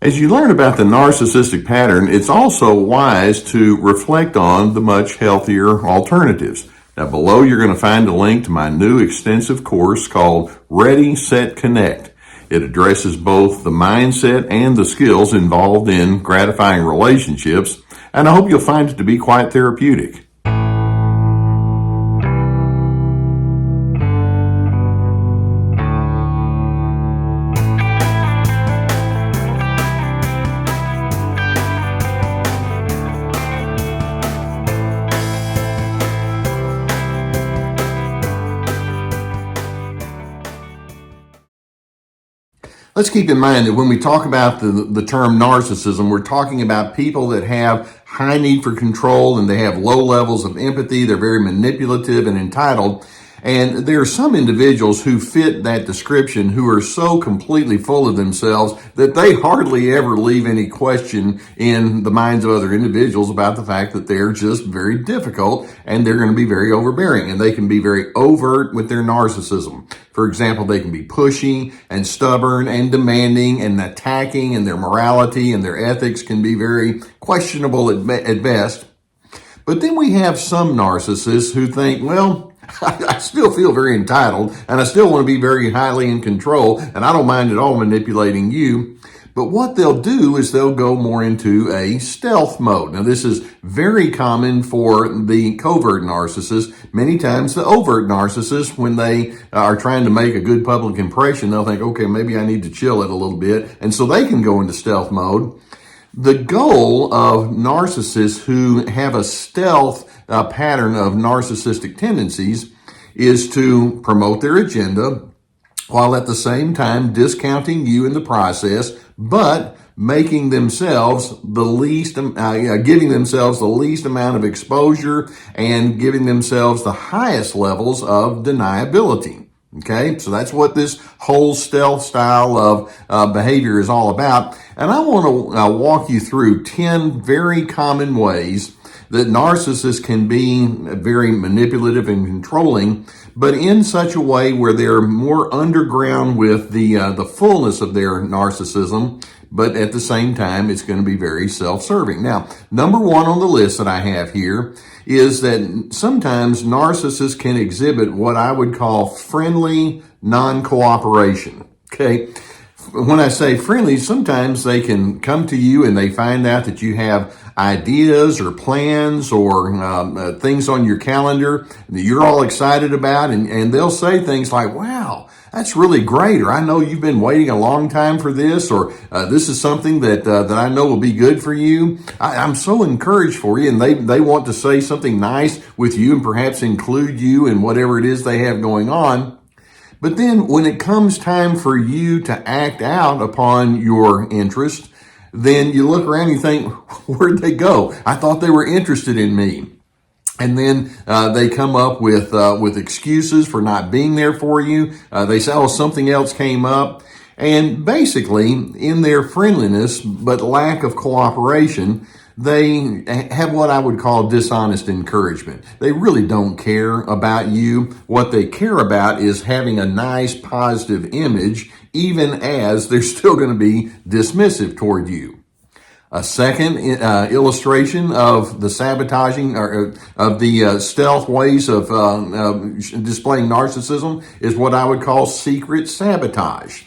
As you learn about the narcissistic pattern, it's also wise to reflect on the much healthier alternatives. Now, below you're going to find a link to my new extensive course called Ready, Set, Connect. It addresses both the mindset and the skills involved in gratifying relationships, and I hope you'll find it to be quite therapeutic. Let's keep in mind that when we talk about the term narcissism, we're talking about people that have high need for control and they have low levels of empathy. They're very manipulative and entitled. And there are some individuals who fit that description who are so completely full of themselves that they hardly ever leave any question in the minds of other individuals about the fact that they're just very difficult and they're going to be very overbearing, and they can be very overt with their narcissism. For example, they can be pushy and stubborn and demanding and attacking, and their morality and their ethics can be very questionable at best. But then we have some narcissists who think, well, I still feel very entitled and I still want to be very highly in control and I don't mind at all manipulating you. But what they'll do is they'll go more into a stealth mode. Now, this is very common for the covert narcissist. Many times the overt narcissist, when they are trying to make a good public impression, they'll think, okay, maybe I need to chill it a little bit. And so they can go into stealth mode. The goal of narcissists who have a stealth pattern of narcissistic tendencies is to promote their agenda while at the same time discounting you in the process, but making themselves the least, giving themselves the least amount of exposure and giving themselves the highest levels of deniability. Okay, so that's what this whole stealth style of behavior is all about. And I want to walk you through 10 very common ways that narcissists can be very manipulative and controlling, but in such a way where they're more underground with the fullness of their narcissism, but at the same time, it's going to be very self-serving. Now, number one on the list that I have here is that sometimes narcissists can exhibit what I would call friendly non-cooperation. Okay. When I say friendly, sometimes they can come to you and they find out that you have ideas or plans or things on your calendar that you're all excited about, and they'll say things like, wow, that's really great, or I know you've been waiting a long time for this, or this is something that I know will be good for you. I'm so encouraged for you, and they want to say something nice with you and perhaps include you in whatever it is they have going on. But then when it comes time for you to act out upon your interest, then you look around and you think, where'd they go? I thought they were interested in me. And then they come up with excuses for not being there for you. They say, oh, something else came up. And basically, in their friendliness but lack of cooperation, they have what I would call dishonest encouragement. They really don't care about you. What they care about is having a nice, positive image, even as they're still going to be dismissive toward you. A second illustration of the sabotaging or of the stealth ways of displaying narcissism is what I would call secret sabotage.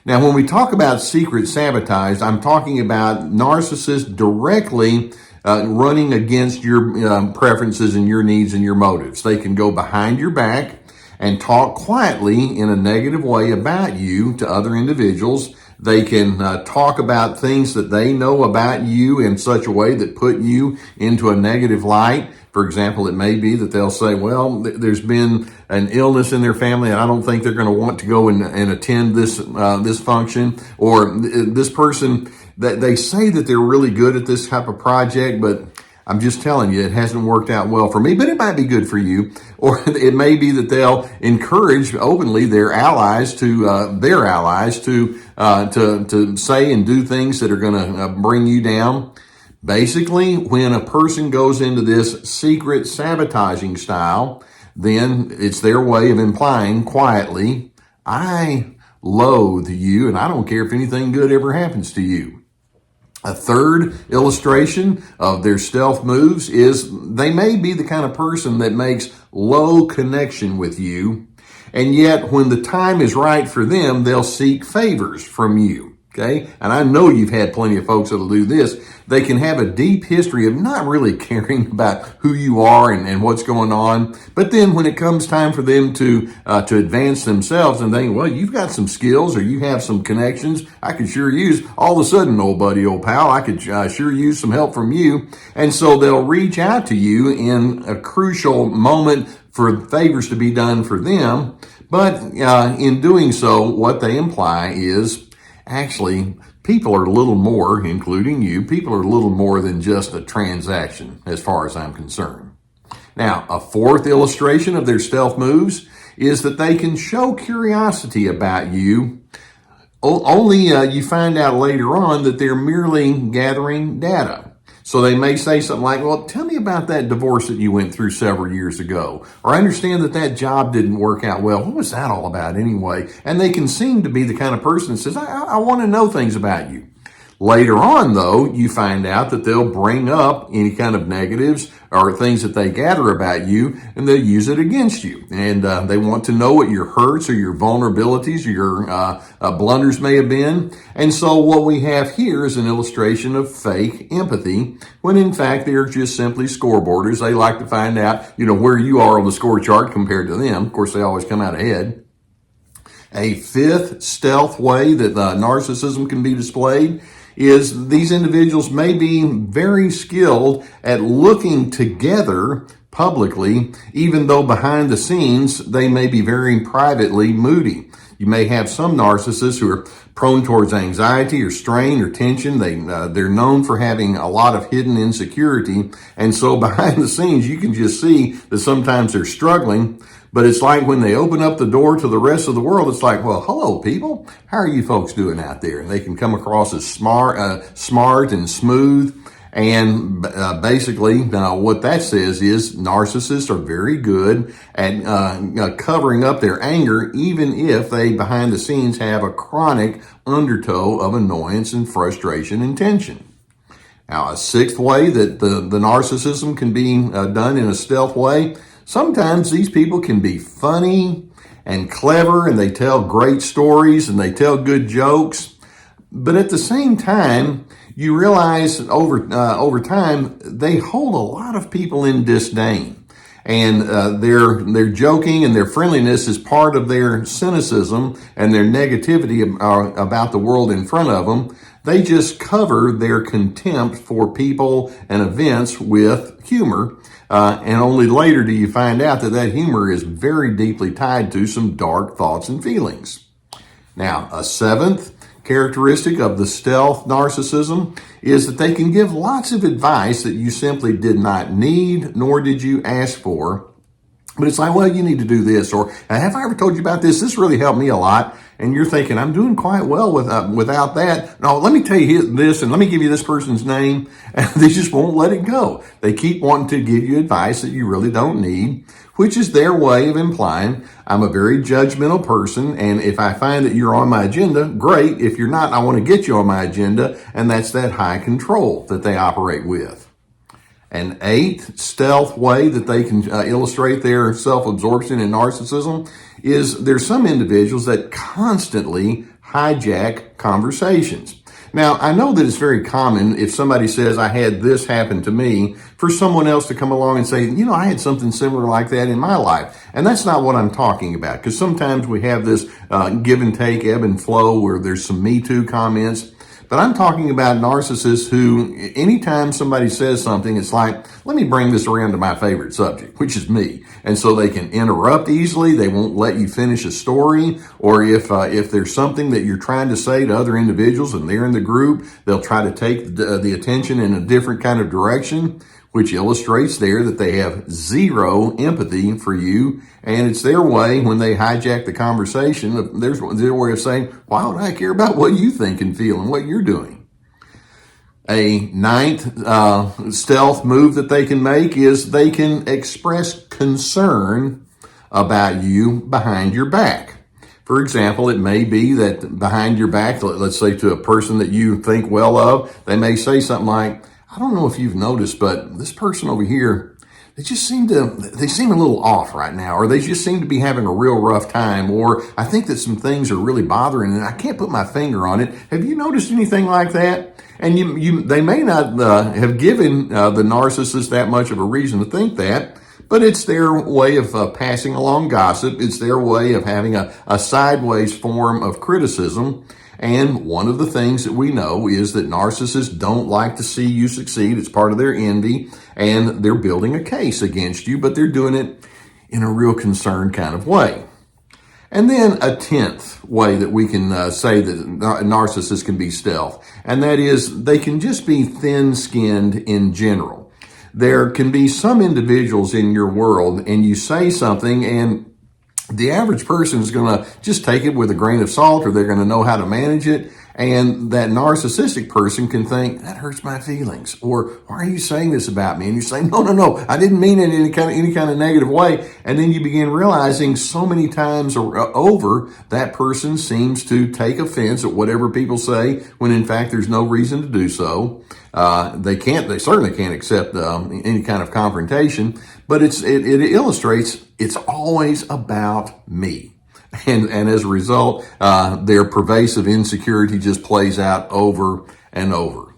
Now, when we talk about secret sabotage, I'm talking about narcissists directly running against your preferences and your needs and your motives. They can go behind your back and talk quietly in a negative way about you to other individuals. They can talk about things that they know about you in such a way that put you into a negative light. For example, it may be that they'll say, well, there's been an illness in their family and I don't think they're going to want to go and attend this function. Or this person, that they say that they're really good at this type of project, but I'm just telling you, it hasn't worked out well for me, but it might be good for you. Or it may be that they'll encourage openly their allies to say and do things that are going to bring you down. Basically, when a person goes into this secret sabotaging style, then it's their way of implying quietly, I loathe you and I don't care if anything good ever happens to you. A third illustration of their stealth moves is they may be the kind of person that makes low connection with you, and yet when the time is right for them, they'll seek favors from you. Okay. And I know you've had plenty of folks that'll do this. They can have a deep history of not really caring about who you are and what's going on. But then when it comes time for them to advance themselves and think, well, you've got some skills or you have some connections I could sure use. All of a sudden, old buddy, old pal, I could sure use some help from you. And so they'll reach out to you in a crucial moment for favors to be done for them. But in doing so, what they imply is, actually, people are a little more, including you, people are a little more than just a transaction as far as I'm concerned. Now, a fourth illustration of their stealth moves is that they can show curiosity about you, only you find out later on that they're merely gathering data. So they may say something like, well, tell me about that divorce that you went through several years ago. Or I understand that job didn't work out well. What was that all about anyway? And they can seem to be the kind of person that says, I want to know things about you. Later on, though, you find out that they'll bring up any kind of negatives or things that they gather about you, and they'll use it against you. And they want to know what your hurts or your vulnerabilities or your blunders may have been. And so what we have here is an illustration of fake empathy, when in fact they're just simply scoreboarders. They like to find out, where you are on the score chart compared to them. Of course, they always come out ahead. A fifth stealth way that narcissism can be displayed is these individuals may be very skilled at looking together publicly, even though behind the scenes they may be very privately moody. You may have some narcissists who are prone towards anxiety or strain or tension. They're known for having a lot of hidden insecurity. And so behind the scenes, you can just see that sometimes they're struggling. But it's like when they open up the door to the rest of the world, it's like, well, hello, people. How are you folks doing out there? And they can come across as smart and smooth. And basically, what that says is narcissists are very good at covering up their anger, even if they behind the scenes have a chronic undertow of annoyance and frustration and tension. Now, a sixth way that the narcissism can be done in a stealth way, sometimes these people can be funny and clever, and they tell great stories and they tell good jokes. But at the same time, you realize over time, they hold a lot of people in disdain. And their joking and their friendliness is part of their cynicism and their negativity about the world in front of them. They just cover their contempt for people and events with humor. And only later do you find out that humor is very deeply tied to some dark thoughts and feelings. Now, a seventh characteristic of the stealth narcissism is that they can give lots of advice that you simply did not need, nor did you ask for. But it's like, well, you need to do this, or have I ever told you about this? This really helped me a lot. And you're thinking, I'm doing quite well without that. No, let me tell you this, and let me give you this person's name. And they just won't let it go. They keep wanting to give you advice that you really don't need, which is their way of implying, I'm a very judgmental person, and if I find that you're on my agenda, great. If you're not, I want to get you on my agenda, and that's that high control that they operate with. An eighth stealth way that they can illustrate their self-absorption and narcissism is there's some individuals that constantly hijack conversations. Now, I know that it's very common if somebody says, I had this happen to me, for someone else to come along and say, I had something similar like that in my life. And that's not what I'm talking about, because sometimes we have this give and take, ebb and flow, where there's some Me Too comments. But I'm talking about narcissists who, anytime somebody says something, it's like, let me bring this around to my favorite subject, which is me. And so they can interrupt easily. They won't let you finish a story. Or if there's something that you're trying to say to other individuals and they're in the group, they'll try to take the attention in a different kind of direction, which illustrates there that they have zero empathy for you. And it's their way, when they hijack the conversation, there's their way of saying, why would I care about what you think and feel and what you're doing? A ninth stealth move that they can make is they can express concern about you behind your back. For example, it may be that behind your back, let's say to a person that you think well of, they may say something like, I don't know if you've noticed, but this person over here, they seem a little off right now, or they just seem to be having a real rough time, or I think that some things are really bothering and I can't put my finger on it. Have you noticed anything like that? And they may not have given the narcissist that much of a reason to think that, but it's their way of passing along gossip. It's their way of having a sideways form of criticism. And one of the things that we know is that narcissists don't like to see you succeed. It's part of their envy, and they're building a case against you, but they're doing it in a real concerned kind of way. And then a 10th way that we can say that narcissists can be stealth, and that is they can just be thin-skinned in general. There can be some individuals in your world, and you say something, and the average person is going to just take it with a grain of salt, or they're going to know how to manage it. And that narcissistic person can think, that hurts my feelings. Or, why are you saying this about me? And you say, no, I didn't mean it in any kind of negative way. And then you begin realizing so many times over, that person seems to take offense at whatever people say, when in fact there's no reason to do so. They certainly can't accept any kind of confrontation, but it illustrates it's always about me. And as a result, their pervasive insecurity just plays out over and over.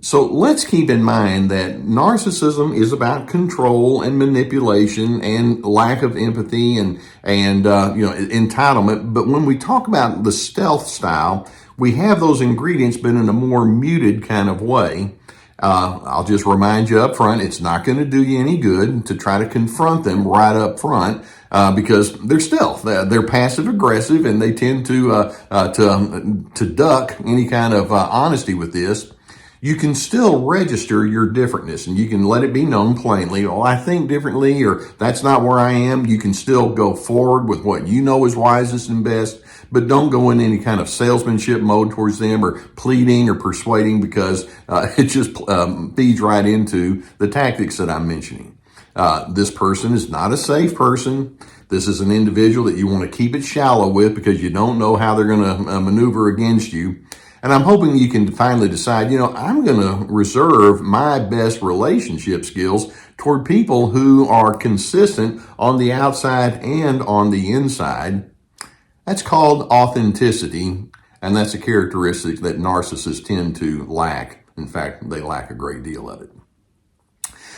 So let's keep in mind that narcissism is about control and manipulation and lack of empathy and entitlement. But when we talk about the stealth style, we have those ingredients, but in a more muted kind of way. I'll just remind you up front, it's not going to do you any good to try to confront them right up front, because they're stealth. They're passive aggressive, and they tend to duck any kind of honesty with this. You can still register your differentness, and you can let it be known plainly. Oh, I think differently, or that's not where I am. You can still go forward with what you know is wisest and best, but don't go in any kind of salesmanship mode towards them, or pleading or persuading, because it just feeds right into the tactics that I'm mentioning. This person is not a safe person. This is an individual that you want to keep it shallow with, because you don't know how they're going to maneuver against you. And I'm hoping you can finally decide, I'm going to reserve my best relationship skills toward people who are consistent on the outside and on the inside. That's called authenticity, and that's a characteristic that narcissists tend to lack. In fact, they lack a great deal of it.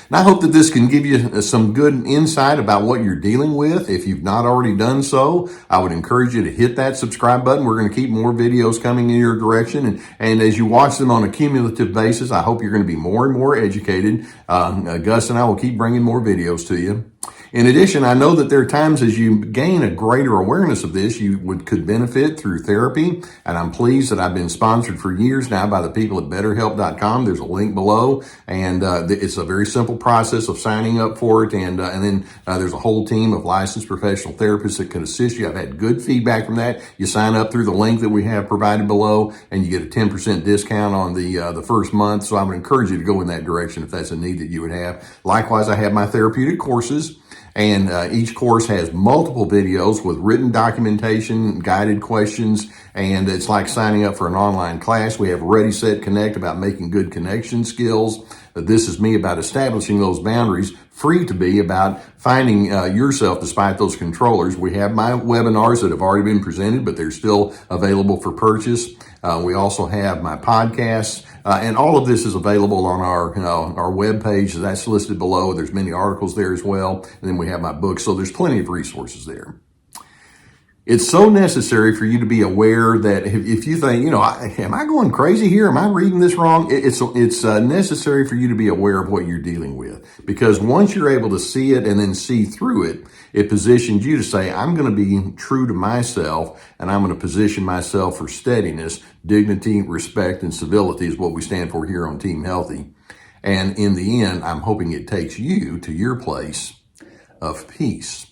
And I hope that this can give you some good insight about what you're dealing with. If you've not already done so, I would encourage you to hit that subscribe button. We're going to keep more videos coming in your direction. And as you watch them on a cumulative basis, I hope you're going to be more and more educated. Gus and I will keep bringing more videos to you. In addition, I know that there are times as you gain a greater awareness of this, you could benefit through therapy. And I'm pleased that I've been sponsored for years now by the people at BetterHelp.com. There's a link below, and it's a very simple process of signing up for it. And then there's a whole team of licensed professional therapists that can assist you. I've had good feedback from that. You sign up through the link that we have provided below, and you get a 10% discount on the first month. So I would encourage you to go in that direction if that's a need that you would have. Likewise, I have my therapeutic courses. And each course has multiple videos with written documentation, guided questions, and it's like signing up for an online class. We have Ready, Set, Connect about making good connection skills. This is me about establishing those boundaries. Free to be about finding yourself despite those controllers. We have my webinars that have already been presented, but they're still available for purchase. We also have my podcasts, and all of this is available on our webpage. That's listed below. There's many articles there as well. And then we have my books. So there's plenty of resources there. It's so necessary for you to be aware that if you think, am I going crazy here? Am I reading this wrong? It's necessary for you to be aware of what you're dealing with, because once you're able to see it and then see through it, it positions you to say, I'm going to be true to myself, and I'm going to position myself for steadiness, dignity, respect, and civility is what we stand for here on Team Healthy. And in the end, I'm hoping it takes you to your place of peace.